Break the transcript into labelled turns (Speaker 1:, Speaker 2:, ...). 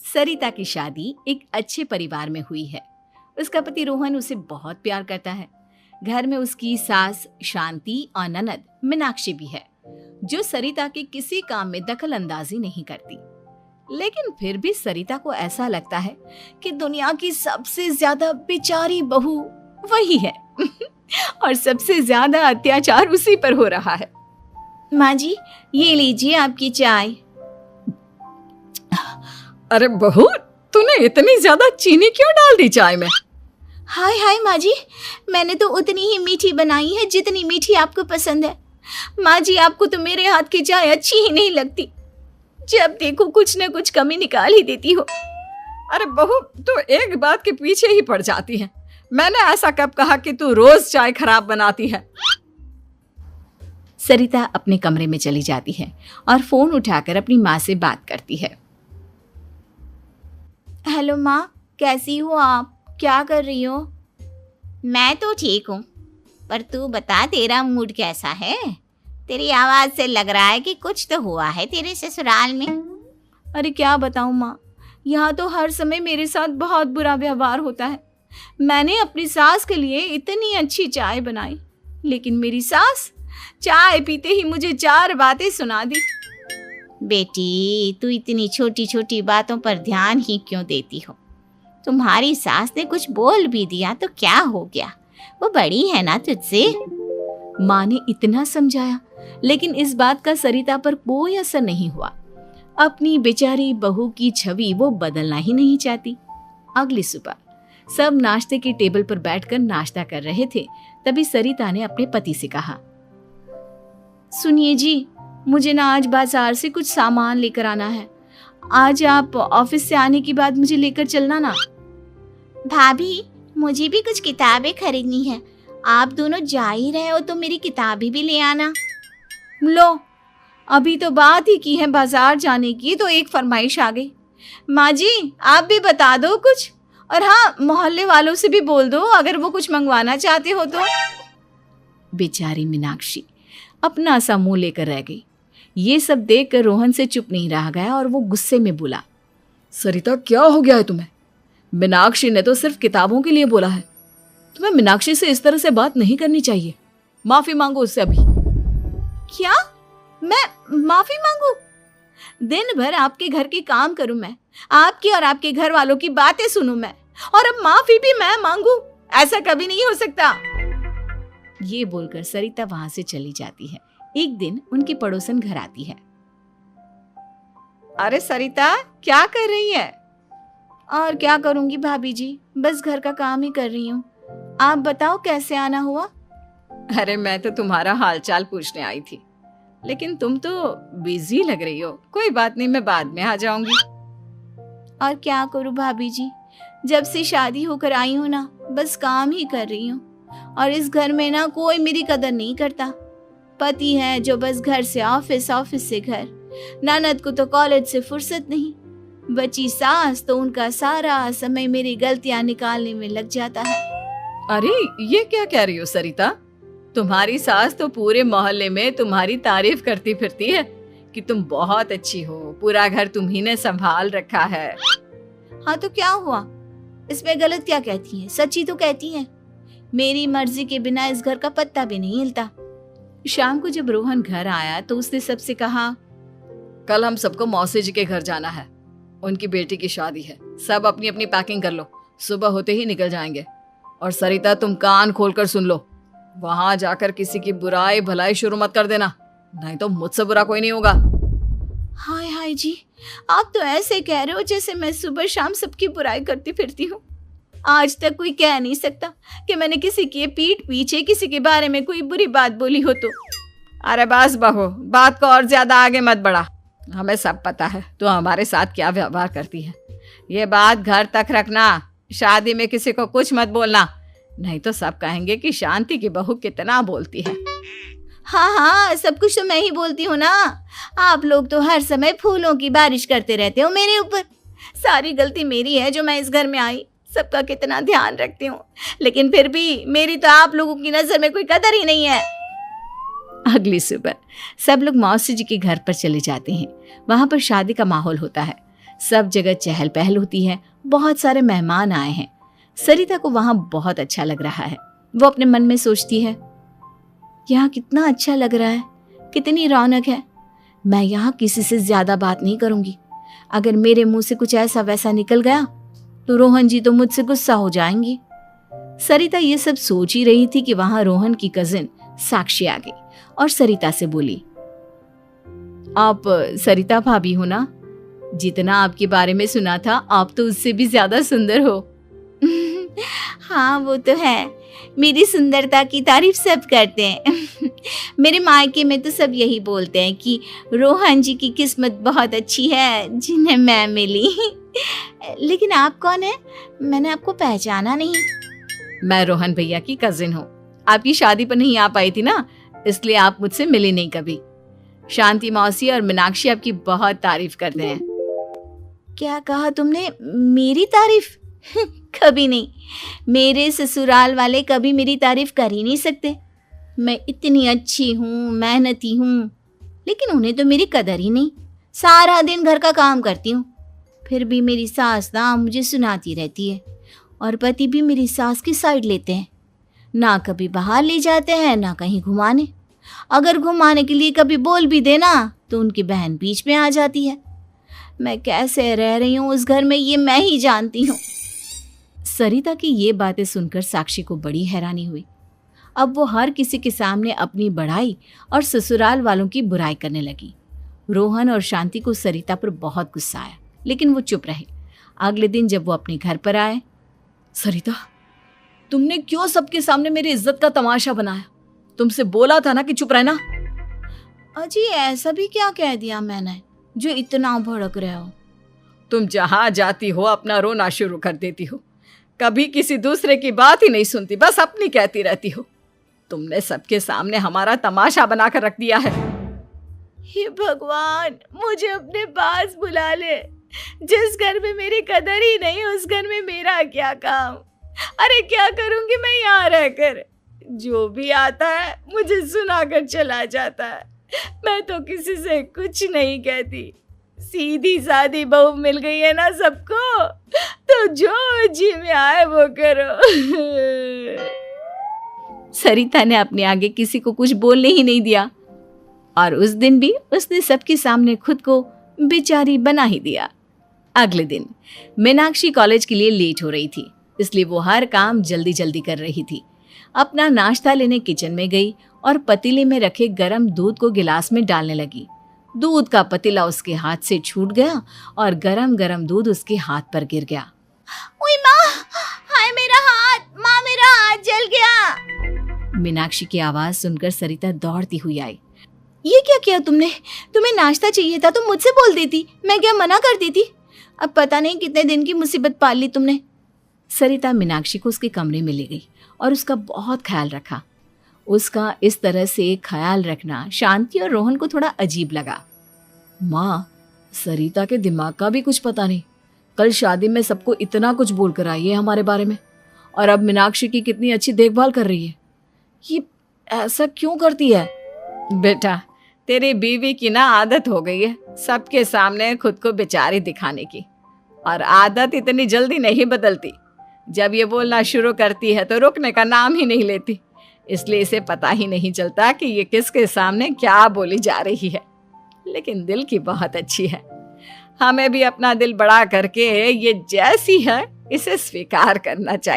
Speaker 1: सरिता की शादी एक अच्छे परिवार में हुई है। उसका पति रोहन उसे बहुत प्यार करता है। घर में उसकी सास शांति और ननद मीनाक्षी भी है, जो सरिता के किसी काम में दखल अंदाजी नहीं करती। लेकिन फिर भी सरिता को ऐसा लगता है कि दुनिया की सबसे ज्यादा बेचारी बहू वही है और सबसे ज्यादा अत्याचार उसी पर हो रहा है। माँ जी, ये लीजिए आपकी चाय।
Speaker 2: अरे बहू, तूने इतनी ज्यादा चीनी क्यों डाल दी चाय में?
Speaker 1: हाय हाय माँ जी, मैंने तो उतनी ही मीठी बनाई है जितनी मीठी आपको पसंद है। माँ जी, आपको तो मेरे हाथ की चाय अच्छी ही नहीं लगती। जब देखो कुछ न कुछ कमी निकाल ही देती हो।
Speaker 2: अरे बहू, तू एक बात के पीछे ही पड़ जाती है। मैंने ऐसा कब कहा कि तू रोज चाय खराब बनाती है?
Speaker 1: सरिता अपने कमरे में चली जाती है और फोन उठाकर अपनी माँ से बात करती है। हेलो माँ, कैसी हो आप? क्या कर रही हो?
Speaker 3: मैं तो ठीक हूँ, पर तू बता, तेरा मूड कैसा है? तेरी आवाज़ से लग रहा है कि कुछ तो हुआ है तेरे ससुराल में।
Speaker 1: अरे क्या बताऊँ माँ, यहाँ तो हर समय मेरे साथ बहुत बुरा व्यवहार होता है। मैंने अपनी सास के लिए इतनी अच्छी चाय बनाई, लेकिन मेरी सास चाय पीते ही मुझे 4 बातें सुना दी।
Speaker 3: बेटी, तू इतनी छोटी छोटी बातों पर ध्यान ही क्यों देती हो? तुम्हारी सास ने कुछ बोल भी दिया तो क्या हो गया, वो बड़ी है ना तुझसे।
Speaker 1: माँ ने इतना समझाया, लेकिन इस बात का सरिता पर कोई असर नहीं हुआ। अपनी बेचारी बहू की छवि वो बदलना ही नहीं चाहती। अगली सुबह सब नाश्ते की टेबल पर बैठकर नाश्ता कर रहे थे, तभी सरिता ने अपने पति से कहा, सुनिए जी, मुझे ना आज बाजार से कुछ सामान लेकर आना है। आज आप ऑफिस से आने के बाद मुझे लेकर चलना ना।
Speaker 3: भाभी, मुझे भी कुछ किताबें खरीदनी है। आप दोनों जा ही रहे हो तो मेरी किताबें भी ले आना।
Speaker 1: लो, अभी तो बात ही की है बाजार जाने की, तो एक फरमाइश आ गई। माँ जी, आप भी बता दो कुछ, और हाँ, मोहल्ले वालों से भी बोल दो अगर वो कुछ मंगवाना चाहते हो तो। बेचारी मीनाक्षी अपना सा मुंह लेकर रह गई। ये सब देखकर रोहन से चुप नहीं रह गया और वो गुस्से में बोला,
Speaker 2: सरिता, क्या हो गया है तुम्हें? मीनाक्षी ने तो सिर्फ किताबों के लिए बोला है। तुम्हें मीनाक्षी से इस तरह से बात नहीं करनी चाहिए। माफी मांगो उससे अभी।
Speaker 1: क्या? मैं माफी मांगू? दिन भर आपके घर के काम करूं मैं, आपकी और आपके घर वालों की बातें सुनूं मैं, और अब माफी भी मैं मांगू? ऐसा कभी नहीं हो सकता। ये बोलकर सरिता वहां से चली जाती है। एक दिन उनकी पड़ोसन घर आती है।
Speaker 2: अरे सरिता, क्या कर रही है?
Speaker 1: और क्या करूंगी भाभी जी, बस घर का काम ही कर रही हूँ। आप बताओ कैसे आना हुआ?
Speaker 2: अरे मैं तो तुम्हारा हालचाल पूछने आई थी, लेकिन तुम तो बिजी लग रही हो। कोई बात नहीं, मैं बाद में आ जाऊंगी।
Speaker 1: और क्या करूं भाभी जी, जब से शादी होकर आई हूँ ना, बस काम ही कर रही हूँ। और इस घर में ना कोई मेरी कदर नहीं करता। पति है जो बस घर से ऑफिस, ऑफिस से घर। ननद को तो कॉलेज से फुर्सत नहीं। बची सास तो उनका सारा समय मेरी गलतियां निकालने में लग जाता है।
Speaker 2: अरे ये क्या कह रही हो सरिता? तुम्हारी सास तो पूरे मोहल्ले में तुम्हारी तारीफ करती फिरती है कि तुम बहुत अच्छी हो, पूरा घर तुम्ही ने संभाल रखा है।
Speaker 1: हाँ तो क्या हुआ, इसमें गलत क्या कहती है? सच्ची तो कहती है। मेरी मर्जी के बिना इस घर का पत्ता भी नहीं हिलता। शाम को जब रोहन घर आया तो उसने सबसे कहा,
Speaker 2: कल हम सबको मौसी जी के घर जाना है। उनकी बेटी की शादी है। सब अपनी अपनी पैकिंग कर लो, सुबह होते ही निकल जाएंगे। और सरिता, तुम कान खोलकर सुन लो, वहां जाकर किसी की बुराई भलाई शुरू मत कर देना, नहीं तो मुझसे बुरा कोई नहीं होगा।
Speaker 1: हाय हाय जी, आप तो ऐसे कह रहे हो जैसे मैं सुबह शाम सबकी बुराई करती फिरती हूँ। आज तक कोई कह नहीं सकता कि मैंने किसी की पीठ पीछे किसी के बारे में कोई बुरी बात बोली हो तो।
Speaker 2: अरे बस बहू, बात को और ज्यादा आगे मत बढ़ा। हमें सब पता है तो हमारे साथ क्या व्यवहार करती है। ये बात घर तक रखना, शादी में किसी को कुछ मत बोलना, नहीं तो सब कहेंगे कि शांति की बहू कितना बोलती है।
Speaker 1: हाँ हाँ, सब कुछ तो मैं ही बोलती हूँ ना। आप लोग तो हर समय फूलों की बारिश करते रहते हो मेरे ऊपर। सारी गलती मेरी है जो मैं इस घर में आई। सबका कितना ध्यान रखती हूँ, लेकिन फिर भी मेरी तो आप लोगों की नजर में कोई कदर ही नहीं है। अगली सुबह सब लोग मौसी जी के घर पर चले जाते हैं। वहां पर शादी का माहौल होता है। सब जगह चहल पहल होती है, बहुत सारे मेहमान आए हैं। सरिता को वहां बहुत अच्छा लग रहा है। वो अपने मन में सोचती है, यहाँ कितना अच्छा लग रहा है, कितनी रौनक है। मैं यहाँ किसी से ज्यादा बात नहीं करूंगी। अगर मेरे मुंह से कुछ ऐसा वैसा निकल गया तो रोहन जी तो मुझसे गुस्सा हो जाएंगी। सरिता ये सब सोच ही रही थी कि वहां रोहन की कजिन साक्षी आ गई और सरिता से बोली, आप सरिता भाभी हो ना? जितना आपके बारे में सुना था, आप तो उससे भी ज्यादा सुंदर हो।
Speaker 3: हाँ वो तो है, मेरी सुंदरता की तारीफ सब करते हैं। मेरे मायके में तो सब यही बोलते हैं कि रोहन जी की किस्मत बहुत अच्छी है जिन्हें मैं मिली। लेकिन आप कौन है? मैंने आपको पहचाना नहीं।
Speaker 2: मैं रोहन भैया की कजिन हूँ। आपकी शादी पर नहीं आ पाई थी ना, इसलिए आप मुझसे मिली नहीं कभी। शांति मौसी और मीनाक्षी आपकी बहुत तारीफ करते हैं।
Speaker 3: क्या कहा तुमने? मेरी तारीफ? कभी नहीं। मेरे ससुराल वाले कभी मेरी तारीफ कर ही नहीं सकते। मैं इतनी अच्छी हूँ, मेहनती हूँ, लेकिन उन्हें तो मेरी कदर ही नहीं। सारा दिन घर का काम करती हूँ, फिर भी मेरी सास ना मुझे सुनाती रहती है, और पति भी मेरी सास की साइड लेते हैं। ना कभी बाहर ले जाते हैं, ना कहीं घुमाने। अगर घुमाने के लिए कभी बोल भी देना तो उनकी बहन बीच में आ जाती है। मैं कैसे रह रही हूँ उस घर में, ये मैं ही जानती हूँ।
Speaker 1: सरिता की ये बातें सुनकर साक्षी को बड़ी हैरानी हुई। अब वो हर किसी के सामने अपनी बढ़ाई और ससुराल वालों की बुराई करने लगी। रोहन और शांति को सरिता पर बहुत गुस्सा आया, लेकिन वो चुप रहे। अगले दिन जब वो अपने घर पर आए,
Speaker 2: सरिता, तुमने क्यों सबके सामने मेरी इज्जत का तमाशा बनाया? तुमसे बोला था ना कि चुप रहना।
Speaker 3: अजी ऐसा भी क्या कह दिया मैंने जो इतना भड़क रहे हो?
Speaker 2: तुम जहां जाती हो अपना रोना शुरू कर देती हो, कभी किसी दूसरे की बात ही नहीं सुनती, बस अपनी कहती रहती हो। तुमने सबके सामने हमारा तमाशा बनाकर रख दिया है।
Speaker 3: हे भगवान, मुझे अपने पास बुला ले। जिस घर में मेरी कदर ही नहीं, उस घर में मेरा क्या काम? अरे क्या करूंगी मैं यहाँ रहकर? जो भी आता है मुझे सुनाकर चला जाता है। मैं तो किसी से कुछ नहीं कहती। सीधी सादी बहू मिल गई है ना सबको, तो जो जी में आए वो करो।
Speaker 1: सरिता ने अपने आगे किसी को कुछ बोलने ही नहीं दिया, और उस दिन भी उसने सबके सामने खुद को बेचारी बना ही दिया। अगले दिन मीनाक्षी कॉलेज के लिए लेट हो रही थी, इसलिए वो हर काम जल्दी जल्दी कर रही थी। अपना नाश्ता लेने किचन में गई और पतीले में रखे गरम दूध को गिलास में डालने लगी। दूध का पतीला उसके हाथ से छूट गया और गरम गरम दूध उसके हाथ पर गिर गया।
Speaker 3: ओए माँ, हाय मेरा हाथ, माँ मेरा हाथ जल गया।
Speaker 1: मीनाक्षी की आवाज सुनकर सरिता दौड़ती हुई आई।
Speaker 3: ये क्या किया तुमने? तुम्हें नाश्ता चाहिए था तो मुझसे बोल देती, मैं क्या मना कर देती? अब पता नहीं कितने दिन की मुसीबत पाल ली तुमने।
Speaker 1: सरिता मीनाक्षी को उसके कमरे में ले गई और उसका बहुत ख्याल रखा। उसका इस तरह से ख्याल रखना शांति और रोहन को थोड़ा अजीब लगा।
Speaker 2: माँ, सरिता के दिमाग का भी कुछ पता नहीं। कल शादी में सबको इतना कुछ बोल कर आई है हमारे बारे में, और अब मीनाक्षी की कितनी अच्छी देखभाल कर रही है। ये ऐसा क्यों करती है?
Speaker 4: बेटा, तेरी बीवी की ना आदत हो गई है सबके सामने खुद को बेचारी दिखाने की, और आदत इतनी जल्दी नहीं बदलती। जब ये बोलना शुरू करती है तो रुकने का नाम ही नहीं लेती, इसलिए इसे पता ही नहीं चलता कि ये किसके सामने क्या बोली जा रही है। लेकिन दिल की बहुत अच्छी है। हमें भी अपना दिल बड़ा करके ये जैसी है इसे स्वीकार करना चाहिए।